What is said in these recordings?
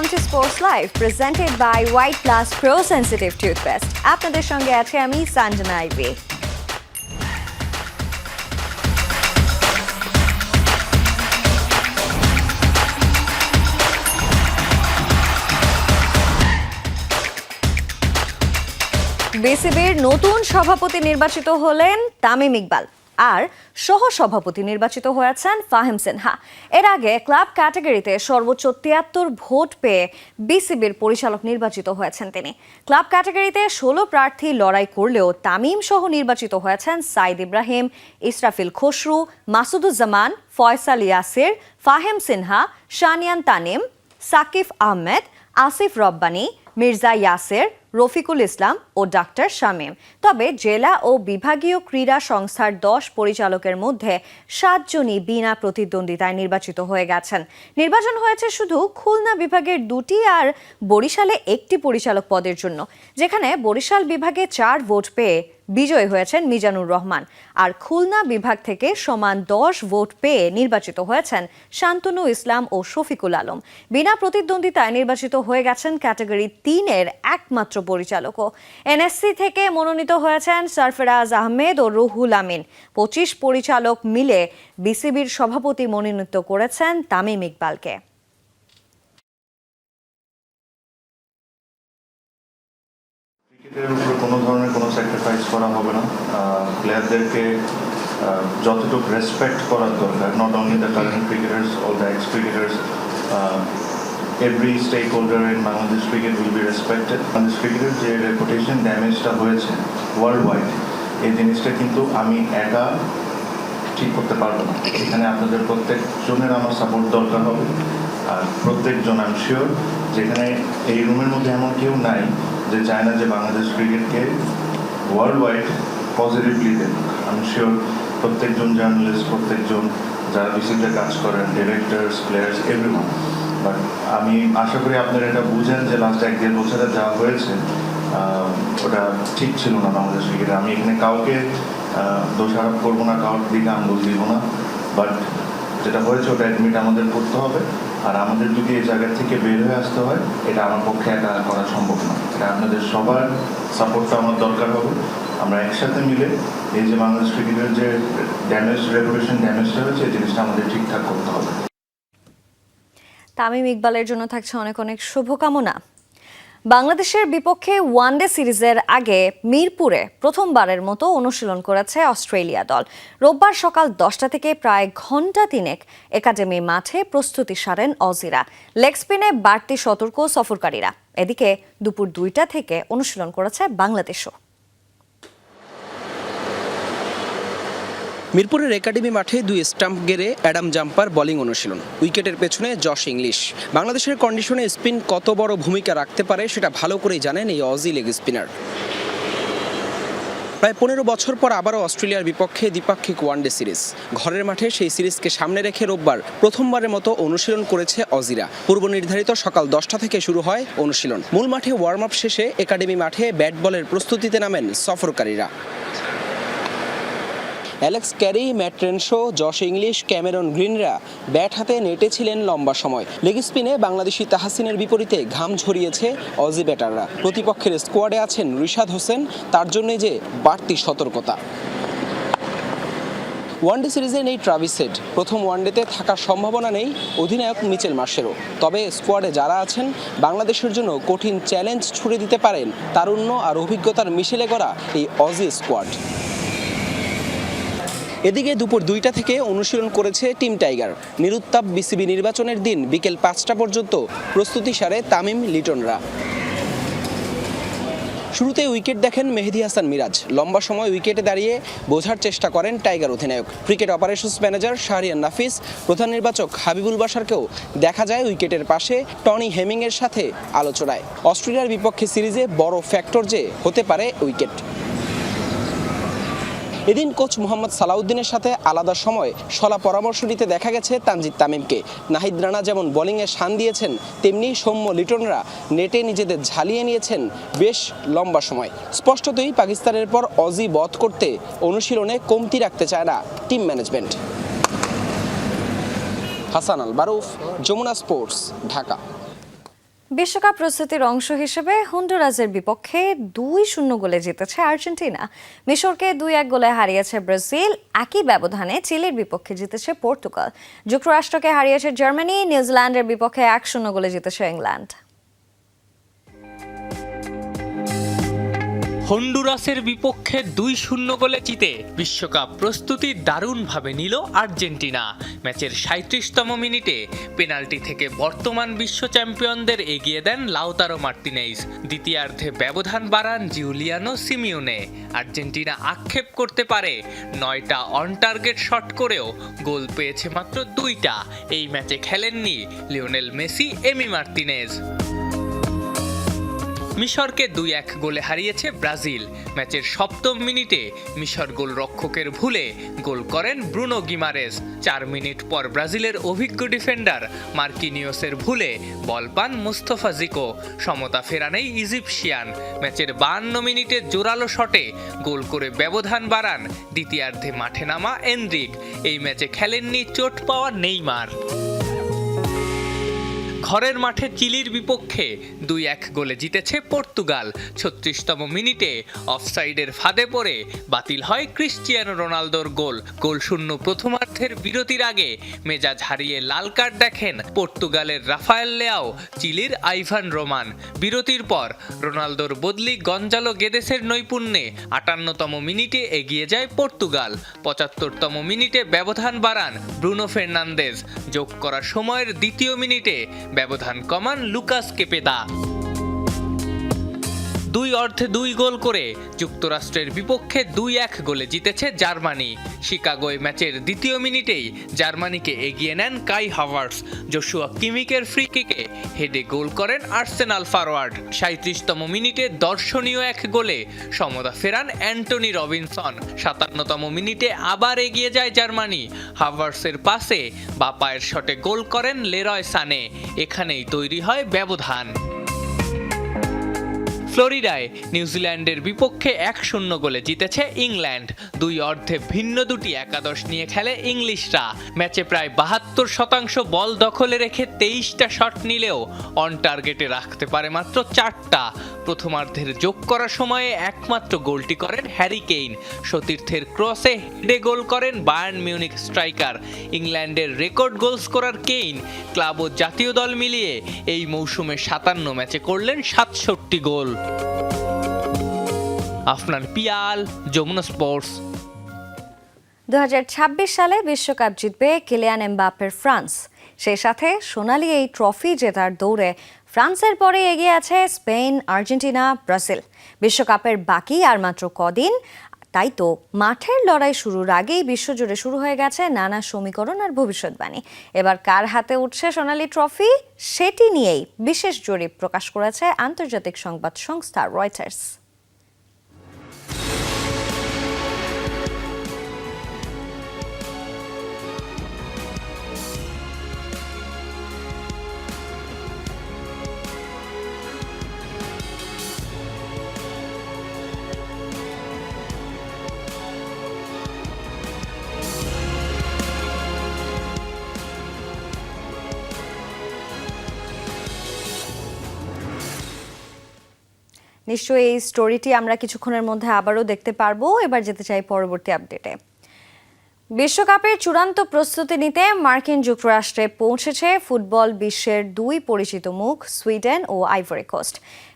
Welcome to sports live presented by white plus pro sensitive toothpaste. আপনাদের সঙ্গে আছে আমি সঞ্জনা আইভি। বিসিবির নতুন সভাপতি নির্বাচিত হলেন তামিম ইকবাল, আর সহ সভাপতি নির্বাচিত হয়েছেন ফাহিম সিনহা। এর আগে ক্লাব ক্যাটাগরিতে সর্বোচ্চ ৭৩ ভোট পেয়ে বিসিবির পরিচালক নির্বাচিত হয়েছেন তিনি। ক্লাব ক্যাটাগরিতে ১৬ প্রার্থী লড়াই করলেও তামিম সহ নির্বাচিত হয়েছেন সাইদ ইব্রাহিম, ইসরাফিল খসরু, মাসুদুজ্জামান, ফয়সাল ইয়াসির, ফাহিম সিনহা, শানিয়ান তানিম, সাকিব আহমেদ, আসিফ রব্বানী, মির্জা ইয়াসের, রফিকুল ইসলাম ও ডাক্তার শামীম। তবে জেলা ও বিভাগীয় ক্রীড়া সংস্থার ১০ পরিচালকের মধ্যে ৭ জনই বিনা প্রতিদ্বন্দ্বিতায় নির্বাচিত হয়ে গেছেন। নির্বাচন হয়েছে শুধু খুলনা বিভাগের ২টি আর বরিশালে ১টি পরিচালক পদের জন্য, যেখানে বরিশাল বিভাগে ৪ ভোট পেয়ে বিজয়ী হয়েছেন মিজানুর রহমান, আর খুলনা বিভাগ থেকে সমান ১০ ভোট পেয়ে নির্বাচিত হয়েছেন শান্তনু ইসলাম ও শফিকুল আলম। বিনা প্রতিদ্বন্দ্বিতায় নির্বাচিত হয়ে গেছেন ক্যাটাগরি ৩-এর একমাত্র পরিচালকও। এনএসসি থেকে মনোনীত হয়েছেন সরফরাজ আহমেদ ও রুহুল আমিন। ২৫ পরিচালক মিলে বিসিবির সভাপতি মনোনীত করেছেন তামিম ইকবালকে। ক্রিকেটের উপর কোনো ধরনের কোনো স্যাক্রিফাইস করা হবে না। প্লেয়ারদেরকে যতটুকু রেসপেক্ট করার দরকার, not only the current cricketers, all the ex cricketers, every stakeholder in Bangladesh cricket will be respected. Bangladesh ক্রিকেটের যে রেপুটেশন ড্যামেজটা হয়েছে ওয়ার্ল্ড ওয়াইড, এই জিনিসটা কিন্তু আমি একা ঠিক করতে পারবো না। এখানে আপনাদের প্রত্যেকজনের আমার সাপোর্ট দরকার হবে। আর প্রত্যেকজন আমি শিওর যেখানে এই রুমের মধ্যে এমন কেউ নাই যে চায় না যে বাংলাদেশ ক্রিকেটকে ওয়ার্ল্ড ওয়াইড পজিটিভলি দেন। আমি শিওর প্রত্যেকজন জার্নালিস্ট, প্রত্যেকজন যারা বিসিবিতে কাজ করেন, ডিরেক্টরস, প্লেয়ার্স, এভরিওয়ান। বাট আমি আশা করি আপনারা এটা বুঝেন যে লাস্ট ১-১.৫ বছরে যা হয়েছে ওটা ঠিক ছিল না বাংলাদেশ ক্রিকেটে। আমি এখানে কাউকে দোষারোপ করবো না, কাউকে দিকে আঙুল দিব না। বাট যেটা হয়েছে ওটা অ্যাডমিট আমাদের করতে হবে। আর আমাদের যদি এই জায়গা থেকে বের হয়ে আসতে হয়, এটা আমার পক্ষে একা করা সম্ভব না। এটা আপনাদের সবার সাপোর্টটা আমার দরকার হবে। আমরা একসাথে মিলে এই যে বাংলাদেশ ক্রিকেটের যে রেপুটেশন ড্যামেজটা হয়েছে, এই জিনিসটা আমাদের ঠিকঠাক করতে হবে। তামিম ইকবালের জন্য থাকছে অনেক অনেক শুভকামনা। বাংলাদেশের বিপক্ষে ওয়ানডে সিরিজের আগে মিরপুরে প্রথমবারের মতো অনুশীলন করেছে অস্ট্রেলিয়া দল। রোববার সকাল ১০টা থেকে প্রায় ঘণ্টা ৩ একাডেমি মাঠে প্রস্তুতি সারেন অজিরা। লেগ স্পিনে বাড়তি সতর্ক সফরকারীরা। এদিকে দুপুর ২টা থেকে অনুশীলন করেছে বাংলাদেশও। মিরপুরের একাডেমি মাঠে ২ স্টাম্প গেড়ে অ্যাডাম জাম্পার বোলিং অনুশীলন। উইকেটের পেছনে জশ ইংলিশ। বাংলাদেশের কন্ডিশনে স্পিন কত বড় ভূমিকা রাখতে পারে সেটা ভালো করেই জানেন এই অজি লেগ স্পিনার। প্রায় ১৫ বছর পর আবারও অস্ট্রেলিয়ার বিপক্ষে দ্বিপাক্ষিক ওয়ানডে সিরিজ। ঘরের মাঠে সেই সিরিজকে সামনে রেখে রোববার প্রথমবারের মতো অনুশীলন করেছে অজিরা। পূর্ব নির্ধারিত সকাল ১০টা থেকে শুরু হয় অনুশীলন। মূল মাঠে ওয়ার্ম আপ শেষে একাডেমি মাঠে ব্যাট বলের প্রস্তুতিতে নামেন সফরকারীরা। Alex Carey, Matt Renshaw, Josh Inglis, Cameron গ্রিনরা ব্যাট হাতে নেটে ছিলেন লম্বা সময়। লেগ স্পিনে বাংলাদেশি তাহসিনের বিপরীতে ঘাম ঝরিয়েছে অজি ব্যাটাররা। প্রতিপক্ষের স্কোয়াডে আছেন রিশাদ হোসেন, তার জন্যই যে বাড়তি সতর্কতা। ওয়ানডে সিরিজে নেই ট্রাভিস হেড। প্রথম ওয়ানডেতে থাকার সম্ভাবনা নেই অধিনায়ক মিচেল মার্শেরও। তবে স্কোয়াডে যারা আছেন বাংলাদেশের জন্য কঠিন চ্যালেঞ্জ ছুড়ে দিতে পারেন তারুণ্য আর অভিজ্ঞতার মিশেলে গড়া এই অজি স্কোয়াড। এদিকে দুপুর ২টা থেকে অনুশীলন করেছে টিম টাইগার। নিরুত্তাপ বিসিবি নির্বাচনের দিন বিকেল ৫টা পর্যন্ত প্রস্তুতি সারে তামিম লিটনরা। শুরুতে উইকেট দেখেন মেহেদী হাসান মিরাজ। লম্বা সময় উইকেটে দাঁড়িয়ে বোঝার চেষ্টা করেন টাইগার অধিনায়ক। ক্রিকেট অপারেশনস ম্যানেজার শাহরিয়ার নাফিস, প্রধান নির্বাচক হাবিবুল বাশারকেও দেখা যায় উইকেটের পাশে টনি হেমিংয়ের সাথে আলোচনায়। অস্ট্রেলিয়ার বিপক্ষে সিরিজে বড় ফ্যাক্টর যে হতে পারে উইকেট। এদিন কোচ মোহাম্মদ সালাউদ্দিনের সাথে আলাদা সময় শলা পরামর্শ নিতে দেখা গেছে তানজিদ তামিমকে। নাহিদ রানা যেমন বোলিংয়ে শান দিয়েছেন, তেমনি সৌম্য লিটনরা নেটে নিজেদের ঝালিয়ে নিয়েছেন বেশ লম্বা সময়। স্পষ্টতই পাকিস্তানের পর অজি বধ করতে অনুশীলনে কমতি রাখতে চায় না টিম ম্যানেজমেন্ট। হাসান আল বারুফ, যমুনা স্পোর্টস, ঢাকা। বিশ্বকাপ প্রস্তুতির অংশ হিসেবে হন্ডুরাসের বিপক্ষে 2-0 গোলে জিতেছে আর্জেন্টিনা। মিশরকে 2-1 গোলে হারিয়েছে ব্রাজিল। একই ব্যবধানে চিলির বিপক্ষে জিতেছে পর্তুগাল। যুক্তরাষ্ট্রকে হারিয়েছে জার্মানি। নিউজিল্যান্ডের বিপক্ষে 1-0 গোলে জিতেছে ইংল্যান্ড। হন্ডুরাসের বিপক্ষে 2-0 গোলে জিতে বিশ্বকাপ প্রস্তুতি দারুণভাবে নিল আর্জেন্টিনা। ম্যাচের 37তম মিনিটে পেনাল্টি থেকে বর্তমান বিশ্ব চ্যাম্পিয়নদের এগিয়ে দেন লাউতারো মার্টিনেজ। দ্বিতীয়ার্ধে ব্যবধান বাড়ান জিউলিয়ানো সিমিওনে। আর্জেন্টিনা আক্ষেপ করতে পারে 9টা অন টার্গেট শট করেও গোল পেয়েছে মাত্র 2টা। এই ম্যাচে খেলেননি লিওনেল মেসি, এমি মার্টিনেজ। মিশরকে 2-1 গোলে হারিয়েছে ব্রাজিল। ম্যাচের 7ম মিনিটে মিশর গোলরক্ষকের ভুলে গোল করেন ব্রুনো গিমারেস। 4 মিনিট পর ব্রাজিলের অভিজ্ঞ ডিফেন্ডার মার্কিনিওসের ভুলে বল পান মুস্তফা জিকো। সমতা ফেরানেই ইজিপশিয়ান। ম্যাচের 52 মিনিটে জোরালো শটে গোল করে ব্যবধান বাড়ান দ্বিতীয়ার্ধে মাঠে নামা এনরিক। এই ম্যাচে খেলেননি চোট পাওয়া নেইমার। ঘরের মাঠে চিলির বিপক্ষে 2-1 গোলে জিতেছে পর্তুগাল। 36তম মিনিটে অফসাইডের ফাঁদে পড়ে বাতিল হয় ক্রিস্টিয়ানো রোনালদোর গোল। গোলশূন্য প্রথমার্ধের বিরতির আগে মেজাজ হারিয়ে লাল কার্ড দেখেন পর্তুগালের রাফায়েল লেয়াও, চিলির আইভান রোমান। বিরতির পর রোনালদোর বদলি গঞ্জালো গেদেসের নৈপুণ্যে 58তম মিনিটে এগিয়ে যায় পর্তুগাল। 75তম মিনিটে ব্যবধান বাড়ান ব্রুনো ফের্নান্দেজ। যোগ করা সময়ের দ্বিতীয় মিনিটে ব্যবধান কমান লুকাস কেপেদা। 2 অর্ধে 2 গোল করে যুক্তরাষ্ট্রের বিপক্ষে 2-1 গোলে জিতেছে জার্মানি। শিকাগোয় ম্যাচের দ্বিতীয় মিনিটেই জার্মানিকে এগিয়ে নেন কাই হাভার্টস। জোশুয়া কিমিকের ফ্রি কিকে হেডে গোল করেন আর্সেনাল ফরওয়ার্ড। 37তম মিনিটে দর্শনীয় এক গোলে সমতা ফেরান অ্যান্টনি রবিনসন। 57তম মিনিটে আবার এগিয়ে যায় জার্মানি। হাভার্টসের পাসে বা পায়ের শটে গোল করেন লেরয় সানে। এখানেই তৈরি হয় ব্যবধান। ফ্লোরিডায় নিউজিল্যান্ডের বিপক্ষে 1-0 গোলে জিতেছে ইংল্যান্ড। 2 অর্ধে ভিন্ন দুটি একাদশ নিয়ে খেলে ইংলিশরা। ম্যাচে প্রায় 72% বল দখলে রেখে 23টা শট নিলেও অন টার্গেটে রাখতে পারে মাত্র 4টা। প্রথমার্ধের যোগ করা সময়ে একমাত্র গোলটি করেন হ্যারি কেইন। সতীর্থের ক্রসে হেডে গোল করেন বায়ার্ন মিউনিখ স্ট্রাইকার। ইংল্যান্ডের record goal scorer Kane club ও জাতীয় দল মিলিয়ে এই মৌসুমে 57 ম্যাচে করলেন 67 গোল। আফনান পিয়াল, যমুনা স্পোর্টস। 2026 সালে বিশ্বকাপ জিতবে কিলিয়ান এমবাপ্পের ফ্রান্স। সেই সাথে সোনালি এই ট্রফি জেতার দৌড়ে ফ্রান্সের পরে এগিয়ে আছে স্পেন, আর্জেন্টিনা, ব্রাজিল। বিশ্বকাপের বাকি আর মাত্র কদিন। তাই তো মাঠের লড়াই শুরুর আগেই বিশ্বজুড়ে শুরু হয়ে গেছে নানা সমীকরণ আর ভবিষ্যৎবাণী। এবার কার হাতে উঠছে সোনালি ট্রফি, সেটি নিয়েই বিশেষ জরিপ প্রকাশ করেছে আন্তর্জাতিক সংবাদ সংস্থা রয়টার্স। নিশ্চয়ই এই স্টোরিটি আমরা কিছুক্ষণের মধ্যে আবারও দেখতে পারবো। এবার যেতে চাই পরবর্তী আপডেটে। বিশ্বকাপের চূড়ান্ত প্রস্তুতি নিতে মার্কিন যুক্তরাষ্ট্রে পৌঁছেছে ফুটবল বিশ্বের 2 পরিচিত মুখ সুইডেন ও আইভরি কোস্ট।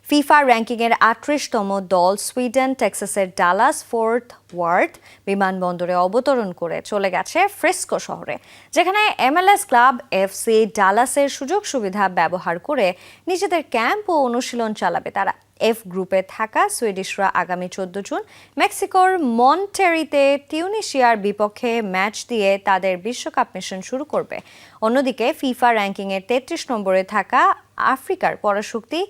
ফিফা র্যাঙ্কিংয়ের 38তম দল সুইডেন টেক্সাসের ডালাস ফোর্ট ওয়ার্থ বিমানবন্দরে অবতরণ করে চলে গেছে ফ্রেস্কো শহরে, যেখানে MLS ক্লাব FC ডালাসের সুযোগ সুবিধা ব্যবহার করে নিজেদের ক্যাম্প ও অনুশীলন চালাবে তারা। এফ গ্রুপে থাকা সুইডিশরা আগামী 14 জুন মেক্সিকোর মন্টেরিতে টিউনিশিয়ার বিপক্ষে ম্যাচ দিয়ে তাদের বিশ্বকাপ মিশন শুরু করবে। অন্যদিকে ফিফা র্যাঙ্কিংয়ের 33 নম্বরে থাকা আফ্রিকার পরাশক্তি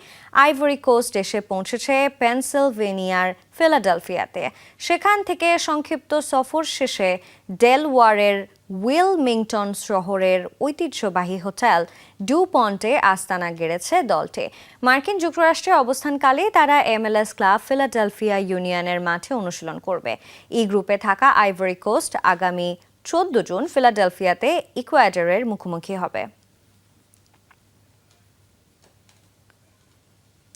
আইভরি কোস্ট এসে পৌঁছেছে পেনসিলভেনিয়ার ফিলাডেলফিয়াতে। সেখান থেকে সংক্ষিপ্ত সফর শেষে ডেলওয়ারের উইলমিংটন শহরের ঐতিহ্যবাহী হোটেল ডু পন্টে আস্তানা গেড়েছে দলটি। মার্কিন যুক্তরাষ্ট্রে অবস্থানকালে তারা MLS ক্লাব ফিলাডেলফিয়া ইউনিয়নের মাঠে অনুশীলন করবে। ই গ্রুপে থাকা আইভরি কোস্ট আগামী 14 জুন ফিলাডেলফিয়াতে ইকুয়েডরের মুখোমুখি হবে।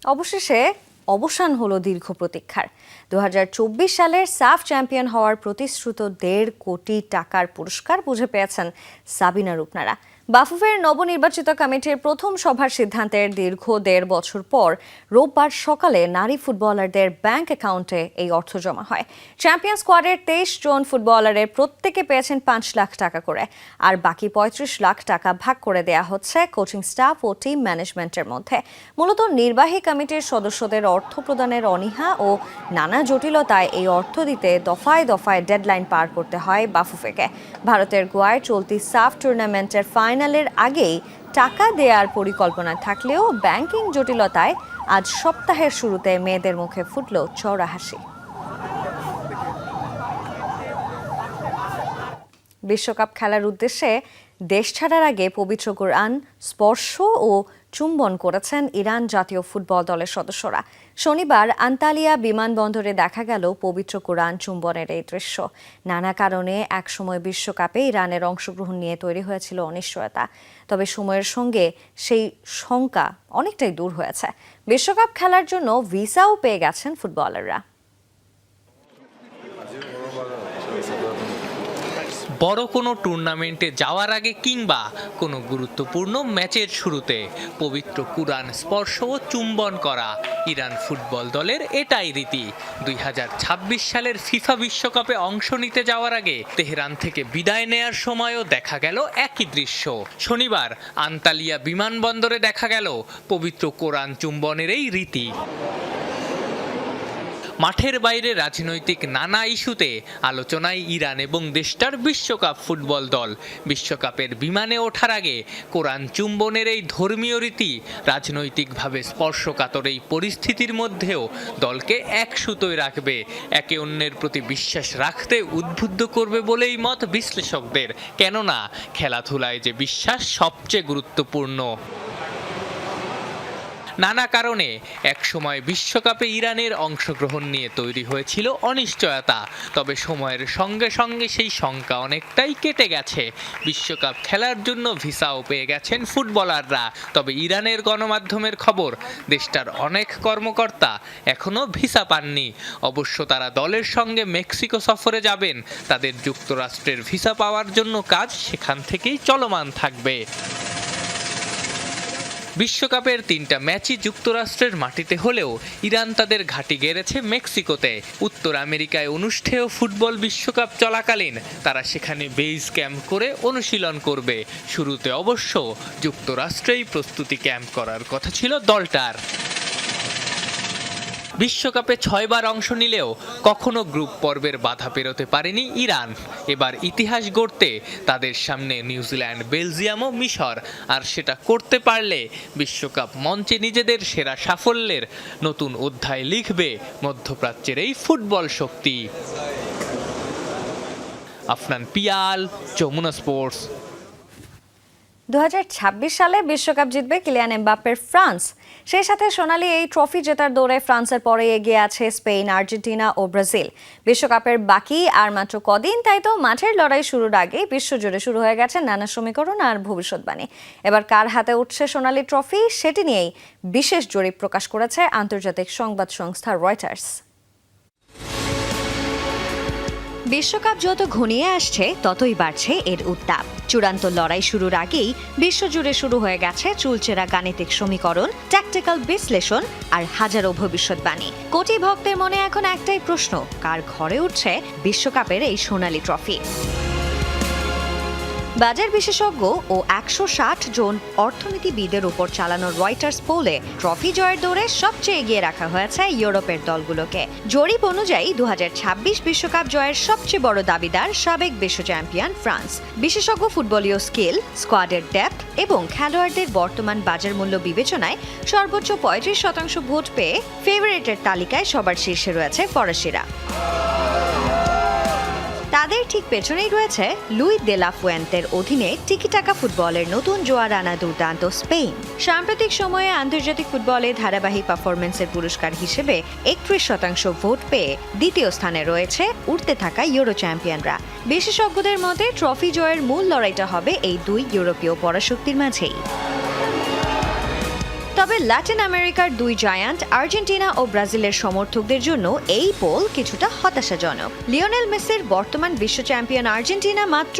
অবশেষে অবসান হলো দীর্ঘ প্রতীক্ষার। 2024 সালের সাফ চ্যাম্পিয়ন হওয়ার প্রতিশ্রুত 1.5 কোটি টাকার পুরস্কার বুঝে পেয়েছেন সাবিনা রূপনারা। বাফুফের নবনির্বাচিত কমিটির প্রথম সভার সিদ্ধান্তের দীর্ঘ 1.5 বছর পর রোববার সকালে নারী ফুটবলারদের ব্যাংক অ্যাকাউন্টে এই অর্থ জমা হয়। চ্যাম্পিয়ন স্কোয়াডের 23 জন ফুটবলারের প্রত্যেকে পেয়েছেন 5 লাখ টাকা করে, আর বাকি 35 লাখ টাকা ভাগ করে দেয়া হচ্ছে কোচিং স্টাফ ও টিম ম্যানেজমেন্টের মধ্যে। মূলত নির্বাহী কমিটির সদস্যদের অর্থ প্রদানের অনীহা ও নানা জটিলতায় এই অর্থ দিতে দফায় দফায় ডেডলাইন পার করতে হয় বাফুফেকে। ভারতের গোয়ায় চলতি সাফ টুর্নামেন্টের ফাইনালের আগেই টাকা দেওয়ার পরিকল্পনা থাকলেও ব্যাংকিং জটিলতায় আজ সপ্তাহের শুরুতে মেয়েদের মুখে ফুটল চওড়া হাসি। বিশ্বকাপ খেলার উদ্দেশ্যে দেশ ছাড়ার আগে পবিত্র কোরআন স্পর্শ ও চুম্বন করেছেন ইরান জাতীয় ফুটবল দলের সদস্যরা। শনিবার আন্তালিয়া বিমানবন্দরে দেখা গেল পবিত্র কোরআন চুম্বনের এই দৃশ্য। নানা কারণে একসময় বিশ্বকাপে ইরানের অংশগ্রহণ নিয়ে তৈরি হয়েছিল অনিশ্চয়তা, তবে সময়ের সঙ্গে সেই শঙ্কা অনেকটাই দূর হয়েছে। বিশ্বকাপ খেলার জন্য ভিসাও পেয়ে গেছেন ফুটবলাররা। বড় কোনো টুর্নামেন্টে যাওয়ার আগে কিংবা কোনো গুরুত্বপূর্ণ ম্যাচের শুরুতে পবিত্র কুরআন স্পর্শ ও চুম্বন করা ইরান ফুটবল দলের এটাই রীতি। 2026 সালের ফিফা বিশ্বকাপে অংশ নিতে যাওয়ার আগে তেহরান থেকে বিদায় নেয়ার সময়ও দেখা গেল একই দৃশ্য। শনিবার আন্তালিয়া বিমানবন্দরে দেখা গেল পবিত্র কোরআন চুম্বনের এই রীতি। মাঠের বাইরে রাজনৈতিক নানা ইস্যুতে আলোচনায় ইরান এবং দেশটার বিশ্বকাপ ফুটবল দল। বিশ্বকাপের বিমানে ওঠার আগে কোরআন চুম্বনের এই ধর্মীয় রীতি রাজনৈতিকভাবে স্পর্শকাতর এই পরিস্থিতির মধ্যেও দলকে এক সুতোয় রাখবে, একে অন্যের প্রতি বিশ্বাস রাখতে উদ্বুদ্ধ করবে বলেই মত বিশ্লেষকদের। কেননা খেলাধুলায় যে বিশ্বাস সবচেয়ে গুরুত্বপূর্ণ। নানা কারণে একসময় বিশ্বকাপে ইরানের অংশগ্রহণ নিয়ে তৈরি হয়েছিল অনিশ্চয়তা, তবে সময়ের সঙ্গে সঙ্গে সেই শঙ্কা অনেকটাই কেটে গেছে। বিশ্বকাপ খেলার জন্য ভিসাও পেয়ে গেছেন ফুটবলাররা। তবে ইরানের গণমাধ্যমের খবর, দেশটার অনেক কর্মকর্তা এখনও ভিসা পাননি। অবশ্য তারা দলের সঙ্গে মেক্সিকো সফরে যাবেন। তাদের যুক্তরাষ্ট্রের ভিসা পাওয়ার জন্য কাজ সেখান থেকেই চলমান থাকবে। বিশ্বকাপের 3টা ম্যাচই যুক্তরাষ্ট্রের মাটিতে হলেও ইরান তাদের ঘাঁটি গেড়েছে মেক্সিকোতে। উত্তর আমেরিকায় অনুষ্ঠেয় ফুটবল বিশ্বকাপ চলাকালীন তারা সেখানে বেস ক্যাম্প করে অনুশীলন করবে। শুরুতে অবশ্য যুক্তরাষ্ট্রেই প্রস্তুতি ক্যাম্প করার কথা ছিল দলটার। বিশ্বকাপে 6 বার অংশ নিলেও কখনো গ্রুপ পর্বের বাধা পেরোতে পারেনি ইরান। এবার ইতিহাস গড়তে তাদের সামনে নিউজিল্যান্ড, বেলজিয়াম ও মিশর। আর সেটা করতে পারলে বিশ্বকাপ মঞ্চে নিজেদের সেরা সাফল্যের নতুন অধ্যায় লিখবে মধ্যপ্রাচ্যের এই ফুটবল শক্তি। আফনান পিয়াল, যমুনা স্পোর্টস। 2026 সালে বিশ্বকাপ জিতবে কিলিয়ান এমবাপ্পের ফ্রান্স। সেই সাথে সোনালি এই ট্রফি জেতার দৌড়ে ফ্রান্সের পরে এগিয়ে আছে স্পেন, আর্জেন্টিনা ও ব্রাজিল। বিশ্বকাপের বাকি আর মাত্র কদিন, তাই তো মাঠের লড়াই শুরুর আগে বিশ্বজুড়ে শুরু হয়ে গেছে নানা সমীকরণ আর ভবিষ্যৎবাণী। এবার কার হাতে উঠছে সোনালি ট্রফি, সেটি নিয়েই বিশেষ জরিপ প্রকাশ করেছে আন্তর্জাতিক সংবাদ সংস্থা রয়টার্স। বিশ্বকাপ যত ঘনিয়ে আসছে ততই বাড়ছে এর উত্তাপ। চূড়ান্ত লড়াই শুরুর আগেই বিশ্বজুড়ে শুরু হয়ে গেছে চুলচেরা গাণিতিক সমীকরণ, ট্যাকটিক্যাল বিশ্লেষণ আর হাজারো ভবিষ্যৎবাণী। কোটি ভক্তের মনে এখন একটাই প্রশ্ন, কার ঘরে উঠছে বিশ্বকাপের এই সোনালী ট্রফি? বাজার বিশেষজ্ঞ ও 160 জন অর্থনীতিবিদের উপর চালানো রয়টার্স পোলে ট্রফি জয়ের দৌড়ে সবচেয়ে এগিয়ে রাখা হয়েছে ইউরোপের দলগুলোকে। জরিপ অনুযায়ী 2026 বিশ্বকাপ জয়ের সবচেয়ে বড় দাবিদার সাবেক বিশ্ব চ্যাম্পিয়ন ফ্রান্স। বিশেষজ্ঞ ফুটবলীয় স্কিল, স্কোয়াডের ডেপথ এবং খেলোয়াড়দের বর্তমান বাজার মূল্য বিবেচনায় সর্বোচ্চ 35% ভোট পেয়ে ফেভারিটের তালিকায় সবার শীর্ষে রয়েছে ফরাসিরা। তাদের ঠিক পেছনেই রয়েছে লুই দে লা ফুয়েন্তের অধীনে টিকিটাকা ফুটবলের নতুন জোয়ার আনা দুর্দান্ত স্পেন। সাম্প্রতিক সময়ে আন্তর্জাতিক ফুটবলে ধারাবাহিক পারফরমেন্সের পুরস্কার হিসেবে 31% ভোট পেয়ে দ্বিতীয় স্থানে রয়েছে উঠতে থাকা ইউরো চ্যাম্পিয়নরা। বিশেষজ্ঞদের মতে ট্রফি জয়ের মূল লড়াইটা হবে এই দুই ইউরোপীয় পরাশক্তির মাঝেই। তবে তবে ল্যাটিন আমেরিকার দুই জায়ান্ট আর্জেন্টিনা ও ব্রাজিলের সমর্থকদের জন্য এই পোল কিছুটা হতাশাজনক। লিওনেল মেসির বর্তমান বিশ্ব চ্যাম্পিয়ন আর্জেন্টিনা মাত্র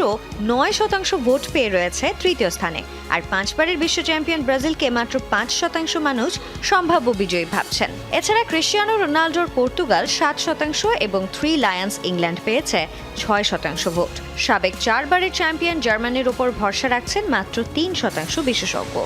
9% ভোট পেয়ে রয়েছে তৃতীয় স্থানে, আর 5বারের বিশ্ব চ্যাম্পিয়ন ব্রাজিলকে মাত্র 5% মানুষ সম্ভাব্য বিজয়ী ভাবছেন। এছাড়া ক্রিশ্চিয়ানো রোনাল্ডোর পর্তুগাল 7% এবং 3 লায়ন্স ইংল্যান্ড পেয়েছে 6% ভোট। সাবেক 4বারের চ্যাম্পিয়ন জার্মানির উপর ভরসা রাখছেন মাত্র 3% বিশেষজ্ঞ।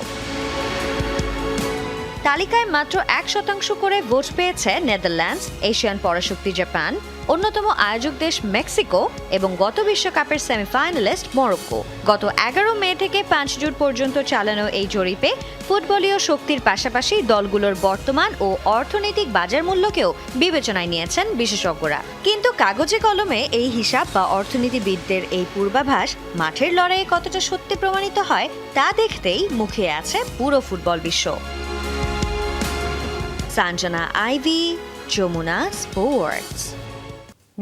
তালিকায় মাত্র 1% করে ভোট পেয়েছে নেদারল্যান্ডস, এশিয়ান পরাশক্তি জাপান, অন্যতম আয়োজক দেশ মেক্সিকো এবং গত বিশ্বকাপের সেমিফাইনালিস্ট মরক্কো। গত 11 মে থেকে 5 জুন পর্যন্ত চালানো এই জরিপে ফুটবলীয় শক্তির পাশাপাশি দলগুলোর বর্তমান ও অর্থনৈতিক বাজার মূল্যকেও বিবেচনায় নিয়েছেন বিশেষজ্ঞরা। কিন্তু কাগজে কলমে এই হিসাব বা অর্থনীতিবিদদের এই পূর্বাভাস মাঠের লড়াইয়ে কতটা সত্যি প্রমাণিত হয় তা দেখতেই মুখিয়ে আছে পুরো ফুটবল বিশ্ব। সাঞ্জনা আইভি, যমুনা স্পোর্টস।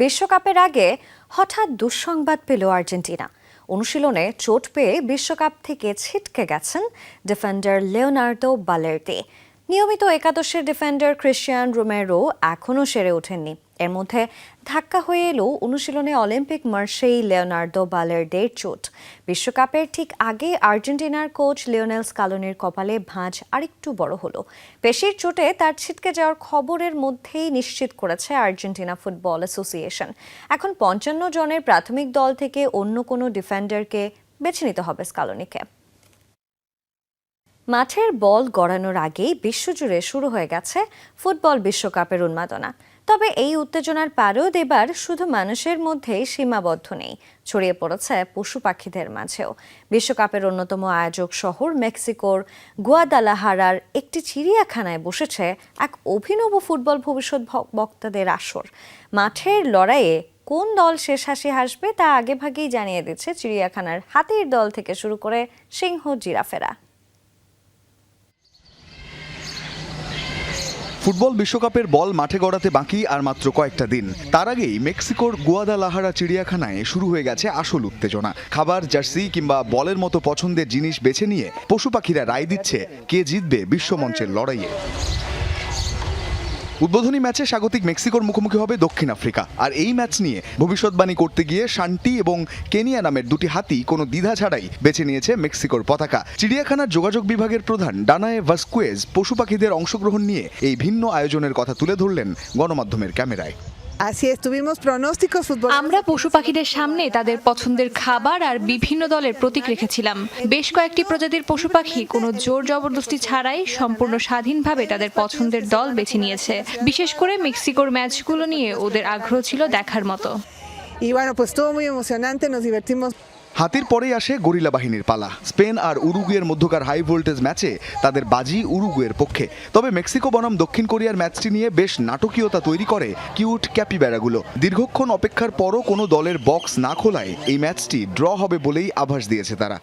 বিশ্বকাপের আগে হঠাৎ দুঃসংবাদ পেল আর্জেন্টিনা। অনুশীলনে চোট পেয়ে বিশ্বকাপ থেকে ছিটকে গেছেন ডিফেন্ডার লিওনার্দো বালের্দে। নিয়মিত একাদশের ডিফেন্ডার ক্রিশ্চিয়ান রোমেরো এখনও সেরে ওঠেননি। এর মধ্যে ধাক্কা হয়ে এলো অনুশীলনে অলিম্পিক মার্শেই লিওনার্দো বালের্দের চোট। বিশ্বকাপের ঠিক আগে আর্জেন্টিনার কোচ লিওনেল স্কালোনির কপালে ভাঁজ আরেকটু বড় হলো। পেশির চোটে তার ছিটকে যাওয়ার খবরের মধ্যেই নিশ্চিত করেছে আর্জেন্টিনা ফুটবল অ্যাসোসিয়েশন। এখন 55 জনের প্রাথমিক দল থেকে অন্য কোনো ডিফেন্ডারকে বেছে নিতে হবে স্কালোনিকে। মাঠের বল গড়ানোর আগেই বিশ্বজুড়ে শুরু হয়ে গেছে ফুটবল বিশ্বকাপের উন্মাদনা। তবে এই উত্তেজনার পারদ এবার শুধু মানুষের মধ্যেই সীমাবদ্ধ নেই, ছড়িয়ে পড়েছে পশু পাখিদের মাঝেও। বিশ্বকাপের অন্যতম আয়োজক শহর মেক্সিকোর গুয়াদালাহারার একটি চিড়িয়াখানায় বসেছে এক অভিনব ফুটবল ভবিষ্যৎ বক্তাদের আসর। মাঠের লড়াইয়ে কোন দল শেষ হাসি হাসবে তা আগেভাগেই জানিয়ে দিচ্ছে চিড়িয়াখানার হাতির দল থেকে শুরু করে সিংহ, জিরাফেরা। ফুটবল বিশ্বকাপের বল মাঠে গড়াতে বাকি আর মাত্র কয়েকটা দিন। তার আগেই মেক্সিকোর গুয়াদালাহারা চিড়িয়াখানায় শুরু হয়ে গেছে আসল উত্তেজনা। খাবার, জার্সি কিংবা বলের মতো পছন্দের জিনিস বেছে নিয়ে পশু পাখিরা রায় দিচ্ছে কে জিতবে বিশ্বমঞ্চের লড়াইয়ে। উদ্বোধনী ম্যাচে স্বাগতিক মেক্সিকোর মুখোমুখি হবে দক্ষিণ আফ্রিকা। আর এই ম্যাচ নিয়ে ভবিষ্যৎবাণী করতে গিয়ে শান্তি এবং কেনিয়া নামের দুটি হাতি কোনো দ্বিধা ছাড়াই বেছে নিয়েছে মেক্সিকোর পতাকা। চিড়িয়াখানার যোগাযোগ বিভাগের প্রধান ডানায়ে ভাস্কুয়েজ পশু পাখিদের অংশগ্রহণ নিয়ে এই ভিন্ন আয়োজনের কথা তুলে ধরলেন গণমাধ্যমের ক্যামেরায়। আমরা পশু পাখিদের সামনে তাদের পছন্দের খাবার আর বিভিন্ন দলের প্রতীক রেখেছিলাম। বেশ কয়েকটি প্রজাতির পশু পাখি কোনো জোর জবরদস্তি ছাড়াই সম্পূর্ণ স্বাধীনভাবে তাদের পছন্দের দল বেছে নিয়েছে। বিশেষ করে মেক্সিকোর ম্যাচগুলো নিয়ে ওদের আগ্রহ ছিল দেখার মতো। হাতির পরেই আসে গরিলা বাহিনীর পালা। স্পেন আর উরুগুয়ের মধ্যকার হাই ভোল্টেজ ম্যাচে তাদের বাজি উরুগুয়ের পক্ষে। তবে মেক্সিকো বনাম দক্ষিণ কোরিয়ার ম্যাচটি নিয়ে বেশ নাটকীয়তা তৈরি করে কিউট ক্যাপিব্যারাগুলো। দীর্ঘক্ষণ অপেক্ষার পরও কোনো দলের বক্স না খোলায় এই ম্যাচটি ড্র হবে বলেই আভাস দিয়েছে তারা।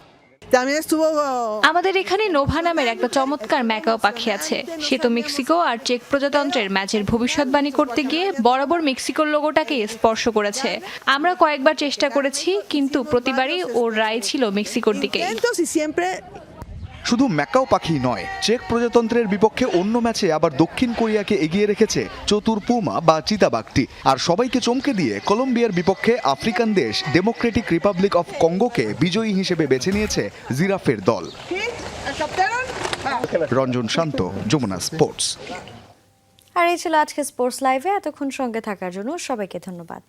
আমাদের এখানে নোভা নামের একটা চমৎকার ম্যাকাও পাখি আছে। সে তো মেক্সিকো আর চেক প্রজাতন্ত্রের ম্যাচের ভবিষ্যৎবাণী করতে গিয়ে বরাবর মেক্সিকোর লোগোটাকে স্পর্শ করেছে। আমরা কয়েকবার চেষ্টা করেছি, কিন্তু প্রতিবারই ওর রায় ছিল মেক্সিকোর দিকে। শুধু ম্যাকাও পাখি নয়, চেক প্রজাতন্ত্রের বিপক্ষে অন্য ম্যাচে আবার দক্ষিণ কোরিয়াকে এগিয়ে রেখেছে চতুর পুমা বা চিতাবাঘটি। আর সবাইকে চমকে দিয়ে কলম্বিয়ার বিপক্ষে আফ্রিকান দেশ ডেমোক্রেটিক রিপাবলিক অফ কঙ্গোকে বিজয়ী হিসেবে বেছে নিয়েছে জিরাফের দল। রঞ্জন শান্ত, যমুনা স্পোর্টস। আর এই ছিল আজকে স্পোর্টস লাইভে। এতক্ষণ সঙ্গে থাকার জন্য সবাইকে ধন্যবাদ।